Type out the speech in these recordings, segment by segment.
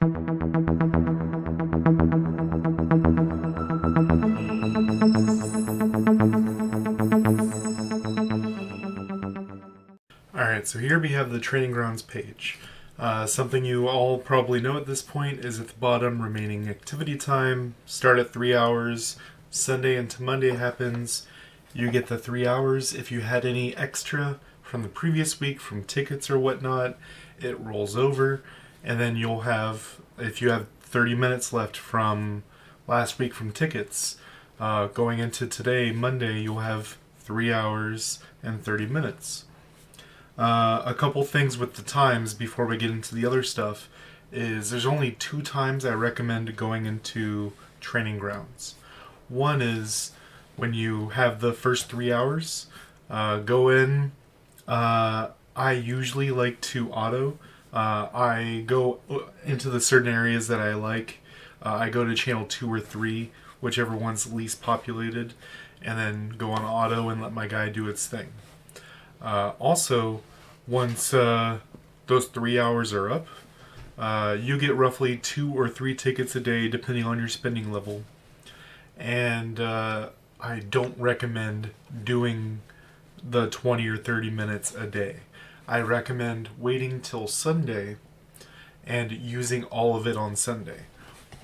Alright, so here we have the training grounds page. Something you all probably know at this point is at the bottom, remaining activity time, start at 3 hours, Sunday into Monday happens, you get the 3 hours. If you had any extra from the previous week from tickets or whatnot, it rolls over, and then you'll have, if you have 30 minutes left from last week from tickets, going into today, Monday, you'll have 3 hours and 30 minutes. A couple things with the times before we get into the other stuff is there's only 2 times I recommend going into training grounds. One is when you have the first 3 hours, go in. I usually like to auto. I go into the certain areas that I like. I go to channel 2 or 3, whichever one's least populated, and then go on auto and let my guy do its thing. Also, once those 3 hours are up, you get roughly 2 or 3 tickets a day depending on your spending level. And I don't recommend doing the 20 or 30 minutes a day. I recommend waiting till Sunday and using all of it on Sunday.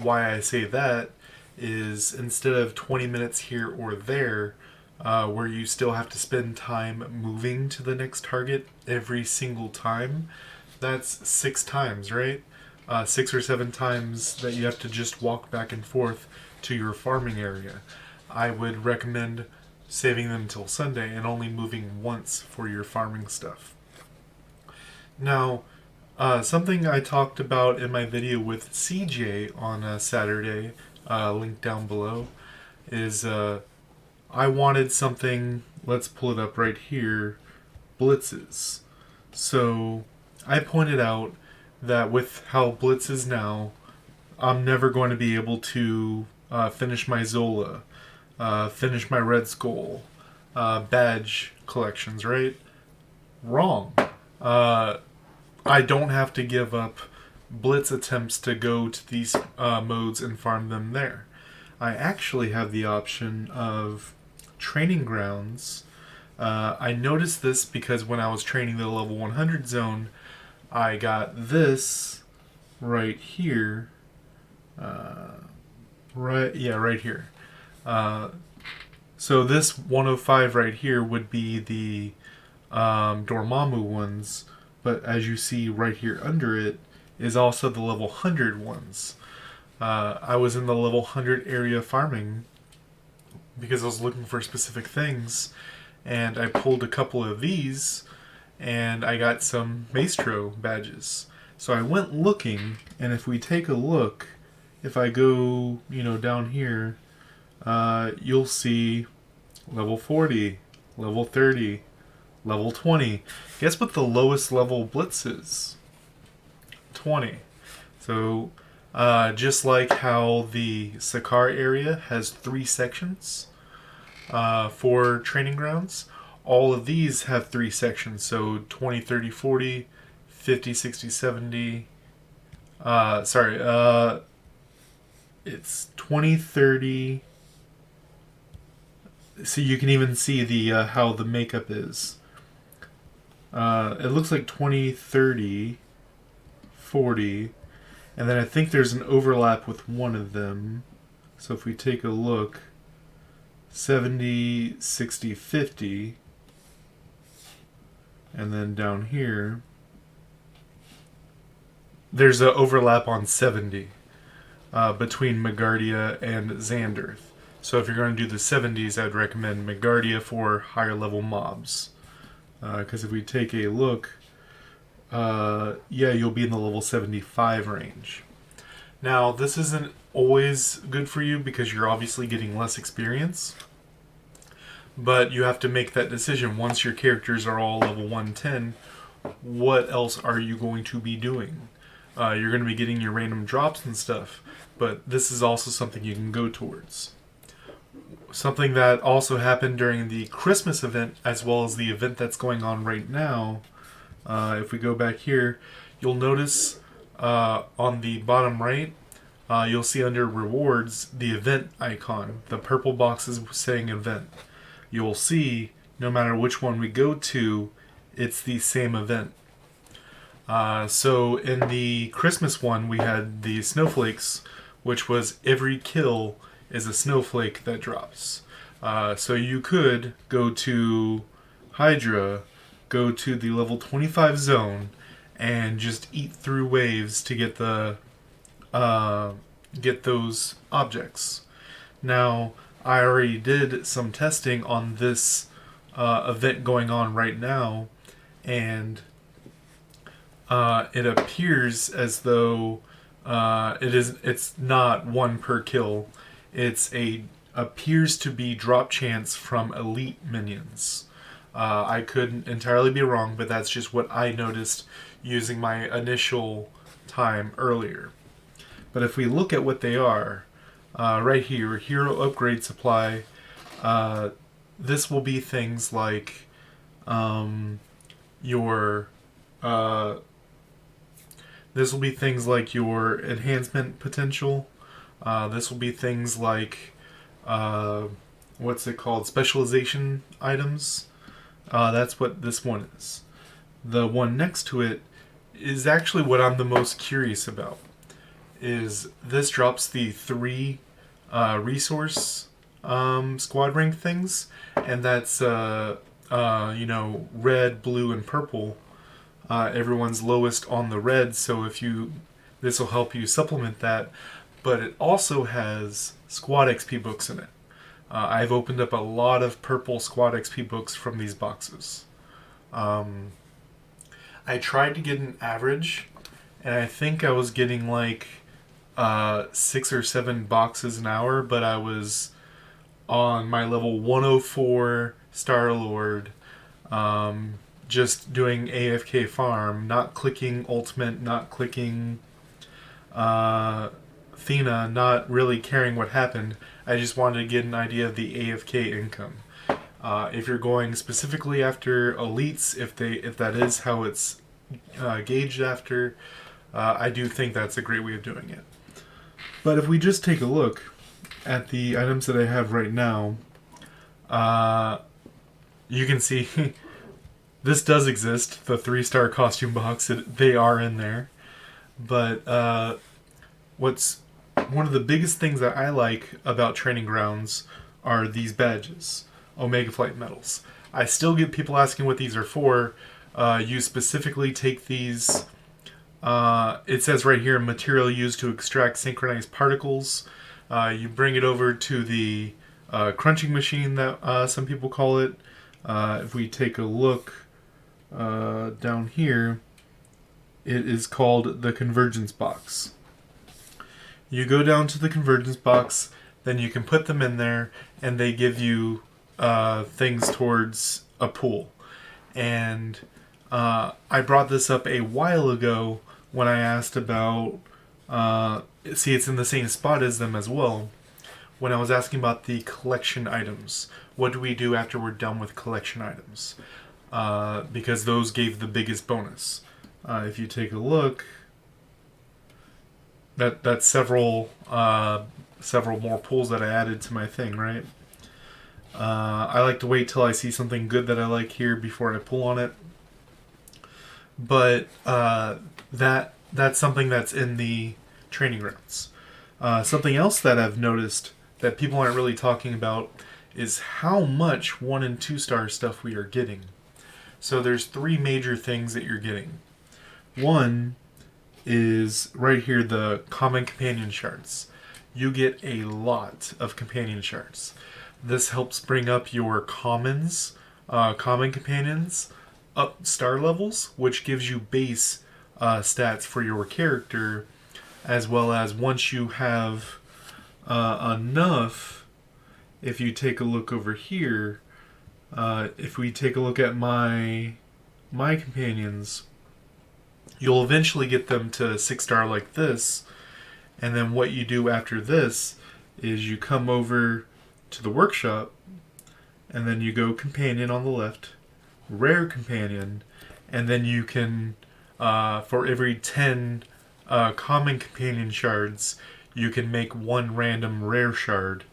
Why I say that is instead of 20 minutes here or there, where you still have to spend time moving to the next target every single time, that's 6 times, right? 6 or 7 times that you have to just walk back and forth to your farming area. I would recommend saving them till Sunday and only moving once for your farming stuff. Now, something I talked about in my video with CJ on Saturday, link down below, is I wanted something, let's pull it up right here, blitzes. So I pointed out that with how blitz is now, I'm never going to be able to finish my Zola, finish my Red Skull, badge collections, right? Wrong. I don't have to give up blitz attempts to go to these modes and farm them there. I actually have the option of training grounds. I noticed this because when I was training the level 100 zone, I got this right here. Right here. So this 105 right here would be the Dormammu ones, but as you see right here under it is also the level 100 ones. I was in the level 100 area farming because I was looking for specific things, and I pulled a couple of these, and I got some Maestro badges. So I went looking, and if we take a look, if I go, down here, you'll see level 40, level 30, level 20. Guess what the lowest level blitz is? 20. So, just like how the Sakar area has 3 sections for training grounds, all of these have 3 sections. So 20, 30, 40, 50, 60, 70. It's 20, 30. So you can even see the how the makeup is. It looks like 20, 30, 40, and then I think there's an overlap with one of them. So if we take a look, 70, 60, 50, and then down here, there's an overlap on 70 between Megardia and Xanderth. So if you're going to do the 70s, I'd recommend Megardia for higher level mobs. Because if we take a look, you'll be in the level 75 range. Now, this isn't always good for you because you're obviously getting less experience. But you have to make that decision. Once your characters are all level 110, what else are you going to be doing? You're going to be getting your random drops and stuff, but this is also something you can go towards. Something that also happened during the Christmas event, as well as the event that's going on right now, if we go back here, you'll notice on the bottom right, you'll see under rewards the event icon. The purple box is saying event. You'll see no matter which one we go to, it's the same event. So in the Christmas one, we had the snowflakes, which was every kill is a snowflake that drops. So you could go to Hydra, go to the level 25 zone, and just eat through waves to get the get those objects. Now, I already did some testing on this event going on right now, and it appears as though it's not one per kill. It's appears to be drop chance from elite minions. I could entirely be wrong, but that's just what I noticed using my initial time earlier. But if we look at what they are, right here, hero upgrade supply, this will be things like your this will be things like your enhancement potential. This will be things like what's it called? Specialization items. That's what this one is. The one next to it is actually what I'm the most curious about. Is this drops the 3 resource squad rank things, and that's red, blue, and purple. Everyone's lowest on the red, so this will help you supplement that. But it also has squad XP books in it. I've opened up a lot of purple squad XP books from these boxes. I tried to get an average, and I think I was getting like 6 or 7 boxes an hour, but I was on my level 104 Star-Lord, just doing AFK farm, not clicking ultimate, not clicking Athena, not really caring what happened. I just wanted to get an idea of the AFK income. If you're going specifically after elites, if that is how it's gauged after, I do think that's a great way of doing it. But if we just take a look at the items that I have right now, you can see this does exist, the 3-star costume box. They are in there. But what's one of the biggest things that I like about Training Grounds are these badges, Omega Flight medals. I still get people asking what these are for. You specifically take these. It says right here, material used to extract synchronized particles. You bring it over to the crunching machine that some people call it. If we take a look down here, it is called the Convergence Box. You go down to the Convergence Box, then you can put them in there, and they give you things towards a pool. And I brought this up a while ago when I asked about, see, it's in the same spot as them as well, when I was asking about the collection items. What do we do after we're done with collection items? Because those gave the biggest bonus. If you take a look, that's several more pools that I added to my thing, right? I like to wait till I see something good that I like here before I pull on it. But that's something that's in the Training Grounds. Something else that I've noticed that people aren't really talking about is how much 1 and 2 star stuff we are getting. So there's 3 major things that you're getting. One is right here, the common companion shards. You get a lot of companion shards. This helps bring up your common companions up star levels, which gives you base stats for your character, as well as once you have enough. If you take a look over here, if we take a look at my companions, you'll eventually get them to 6-star like this, and then what you do after this is you come over to the workshop, and then you go companion on the left, rare companion, and then you can, for every 10 common companion shards, you can make one random rare shard,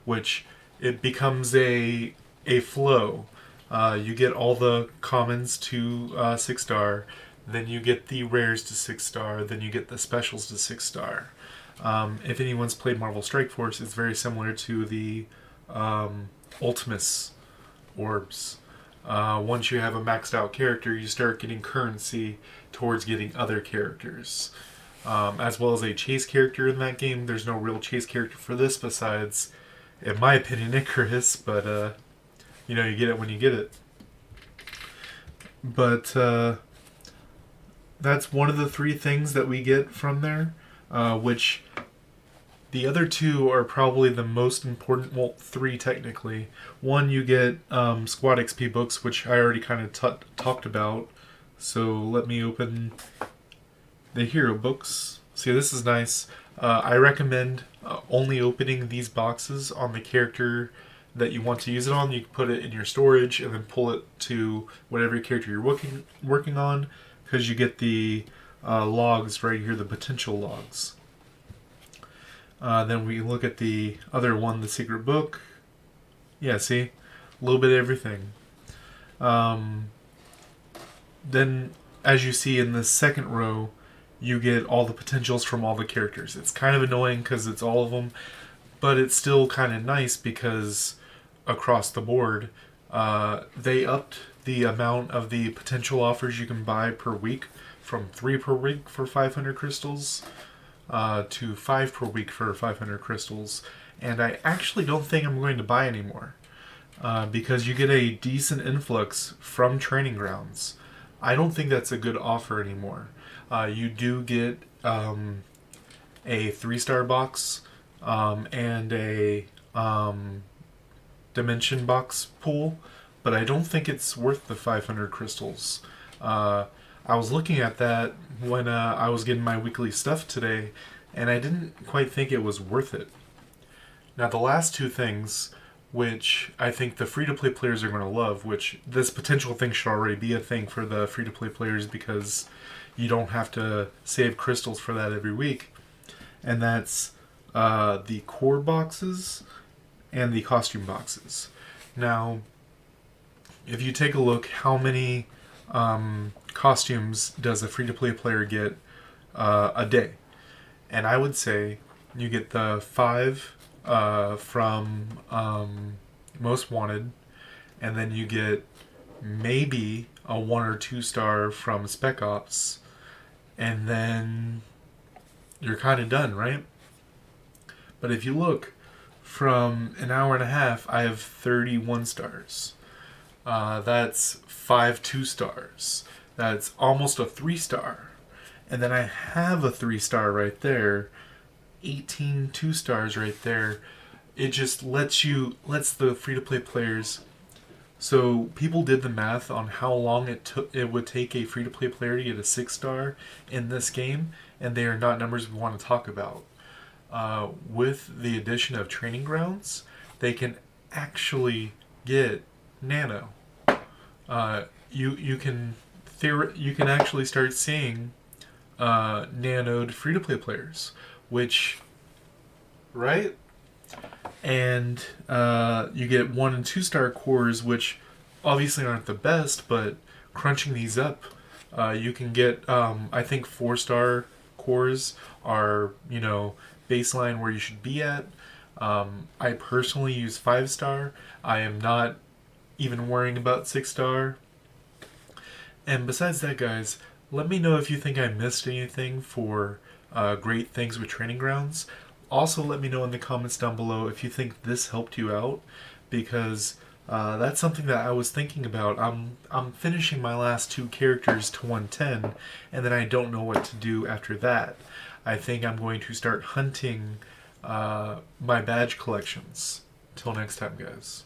which it becomes a flow. You get all the commons to 6-star, then you get the rares to 6-star, then you get the specials to 6-star. If anyone's played Marvel Strike Force, it's very similar to the Ultimus orbs. Once you have a maxed out character, you start getting currency towards getting other characters. As well as a chase character in that game. There's no real chase character for this besides, in my opinion, Icarus, but you get it when you get it. But that's one of the 3 things that we get from there, which the other 2 are probably the most important. Well, 3 technically. 1, you get Squad XP books, which I already kind of talked about. So let me open the hero books. See, this is nice. I recommend only opening these boxes on the character that you want to use it on. You can put it in your storage and then pull it to whatever character you're working on, because you get the logs right here, the potential logs. Then we look at the other one, the secret book. Yeah, see? A little bit of everything. Then, as you see in the second row, you get all the potentials from all the characters. It's kind of annoying because it's all of them, but it's still kind of nice because across the board, they upped the amount of the potential offers you can buy per week from 3 per week for 500 crystals to 5 per week for 500 crystals. And I actually don't think I'm going to buy anymore because you get a decent influx from training grounds. I don't think that's a good offer anymore. You do get a 3-star box and a dimension box pool, but I don't think it's worth the 500 crystals. I was looking at that when I was getting my weekly stuff today, and I didn't quite think it was worth it. Now, the last 2 things, which I think the free-to-play players are going to love, which this potential thing should already be a thing for the free-to-play players because you don't have to save crystals for that every week, and that's the core boxes and the costume boxes. Now, if you take a look, how many costumes does a free-to-play player get a day? And I would say you get the 5 from Most Wanted, and then you get maybe a 1 or 2 star from Spec Ops, and then you're kind of done, right? But if you look, from an hour and a half, I have 31 stars. That's 5 2-stars. That's almost a 3-star. And then I have a 3-star right there. 18 2-stars right there. It just lets the free-to-play players. So people did the math on how long it would take a free-to-play player to get a 6-star in this game, and they are not numbers we want to talk about. With the addition of training grounds, they can actually get nano. You can actually start seeing nanoed free-to-play players, which, right? And you get 1 and 2-star cores, which obviously aren't the best, but crunching these up, you can get, I think 4-star cores are, baseline where you should be at. I personally use 5-star. I am not even worrying about 6-star. And besides that, guys, let me know if you think I missed anything for great things with training grounds. Also, let me know in the comments down below if you think this helped you out, because that's something that I was thinking about. I'm finishing my last 2 characters to 110, and then I don't know what to do after that. I think I'm going to start hunting my badge collections. Till next time, guys.